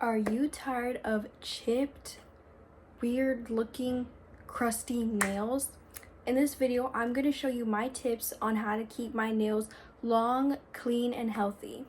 Are you tired of chipped, weird looking, crusty nails? In this video, I'm going to show you my tips on how to keep my nails long, clean, and healthy.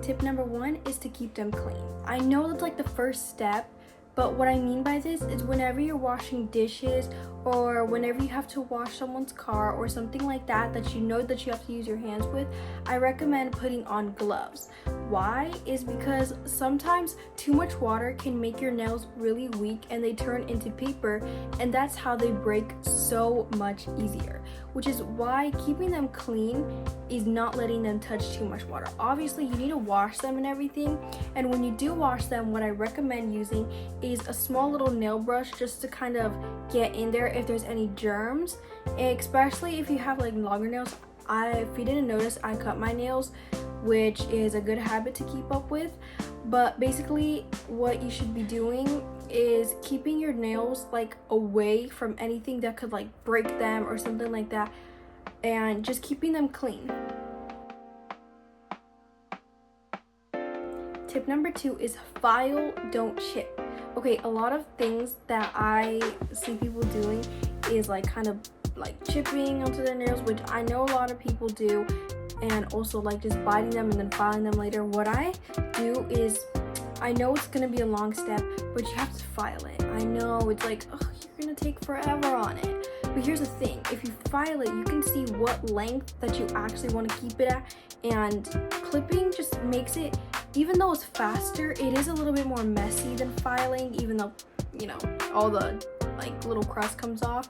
Tip number one is to keep them clean. I know that's like the first step, but what I mean by this is whenever you're washing dishes or whenever you have to wash someone's car or something like that that you know that you have to use your hands with, I recommend putting on gloves. Why? Is because sometimes too much water can make your nails really weak and they turn into paper, and that's how they break so much easier, which is why keeping them clean is not letting them touch too much water. Obviously, you need to wash them and everything, and when you do wash them, what I recommend using is a small little nail brush just to kind of get in there if there's any germs, especially if you have like longer nails. If you didn't notice, I cut my nails, which is a good habit to keep up with, but basically what you should be doing is keeping your nails like away from anything that could like break them or something like that, and just keeping them clean. Tip number two is file, don't chip. Okay, a lot of things that I see people doing is like kind of like chipping onto their nails, which I know a lot of people do, and also like just biting them and then filing them later. What I do is, I know it's gonna be a long step, but you have to file it. I know it's like, oh, you're gonna take forever on it. But here's the thing, if you file it, you can see what length that you actually want to keep it at, and clipping just makes it, even though it's faster, it is a little bit more messy than filing, even though, you know, all the like little crust comes off.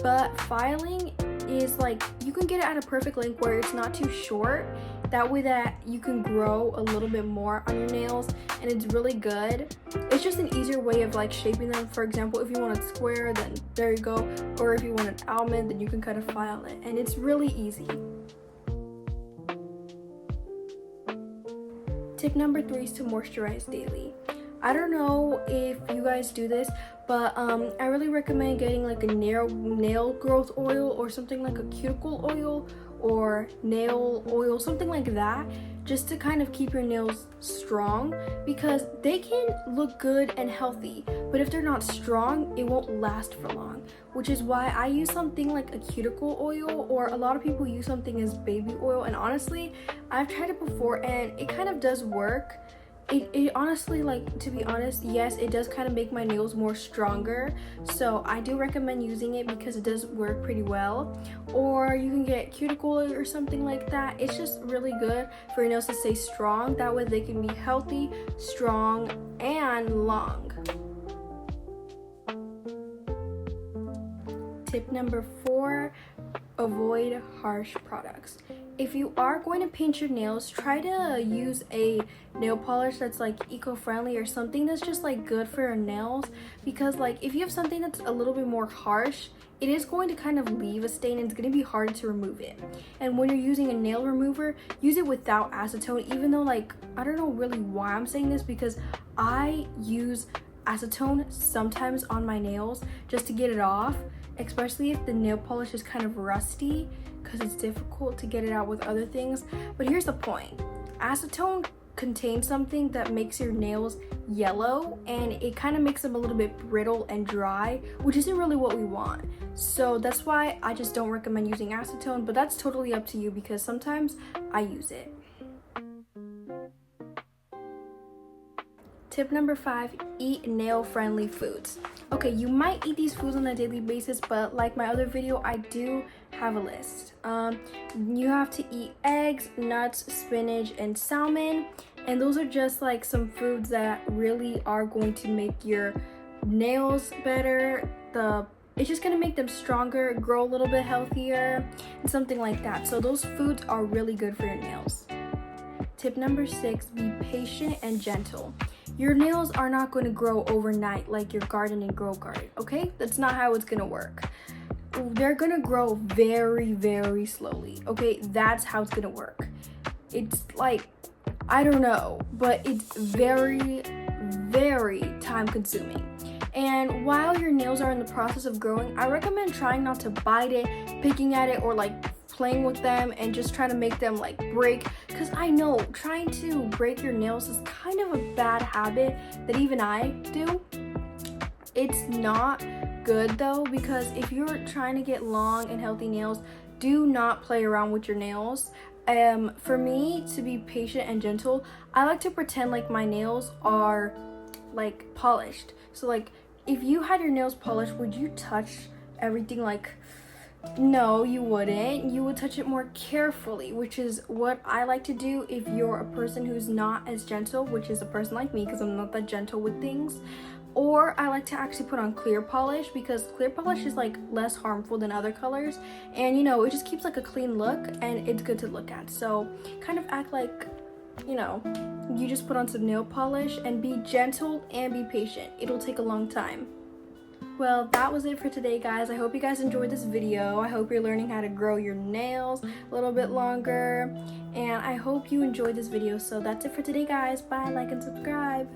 But filing is like, you can get it at a perfect length where it's not too short. That way that you can grow a little bit more on your nails, and it's really good. It's just an easier way of like shaping them. For example, if you want it square, then there you go. Or if you want an almond, then you can kind of file it, and it's really easy. Tip number three is to moisturize daily. I don't know if you guys do this, but I really recommend getting like a nail growth oil or something like a cuticle oil or nail oil, something like that, just to kind of keep your nails strong, because they can look good and healthy, but if they're not strong, it won't last for long, which is why I use something like a cuticle oil, or a lot of people use something as baby oil, and honestly, I've tried it before and it kind of does work. It honestly, like, to be honest, yes, it does kind of make my nails more stronger, so I do recommend using it because it does work pretty well. Or you can get cuticle oil or something like that. It's just really good for your nails to stay strong, that way they can be healthy, strong, and long. Tip number four, avoid harsh products. If you are going to paint your nails, try to use a nail polish that's like eco-friendly or something that's just like good for your nails, because like if you have something that's a little bit more harsh, it is going to kind of leave a stain and it's going to be hard to remove it. And when you're using a nail remover, use it without acetone, even though like, I don't know really why I'm saying this, because I use acetone sometimes on my nails just to get it off, especially if the nail polish is kind of rusty, because it's difficult to get it out with other things. But here's the point, acetone contains something that makes your nails yellow, and it kind of makes them a little bit brittle and dry, which isn't really what we want. So that's why I just don't recommend using acetone, but that's totally up to you, because sometimes I use it. Tip number five, eat nail-friendly foods. Okay, you might eat these foods on a daily basis, but like my other video, I do have a list. You have to eat eggs, nuts, spinach, and salmon, and those are just like some foods that really are going to make your nails better. It's just gonna make them stronger, grow a little bit healthier, and something like that. So those foods are really good for your nails. Tip number six, be patient and gentle. Your nails are not going to grow overnight like your garden and grow garden, okay? That's not how it's going to work. They're going to grow very, very slowly, okay? That's how it's going to work. It's like, I don't know, but it's very, very time consuming. And while your nails are in the process of growing, I recommend trying not to bite it, picking at it, or like playing with them and just trying to make them like break, because I know trying to break your nails is kind of a bad habit that even I do. It's not good though, because if you're trying to get long and healthy nails, do not play around with your nails. For me to be patient and gentle, I like to pretend like my nails are like polished. So like if you had your nails polished, would you touch everything like? No, you wouldn't. You would touch it more carefully, which is what I like to do if you're a person who's not as gentle, which is a person like me, because I'm not that gentle with things. Or I like to actually put on clear polish, because clear polish is like less harmful than other colors, and you know, it just keeps like a clean look and it's good to look at. So kind of act like, you know, you just put on some nail polish, and be gentle and be patient. It'll take a long time. Well, that was it for today, guys. I hope you guys enjoyed this video. I hope you're learning how to grow your nails a little bit longer, and I hope you enjoyed this video. So that's it for today, guys. Bye, like and subscribe.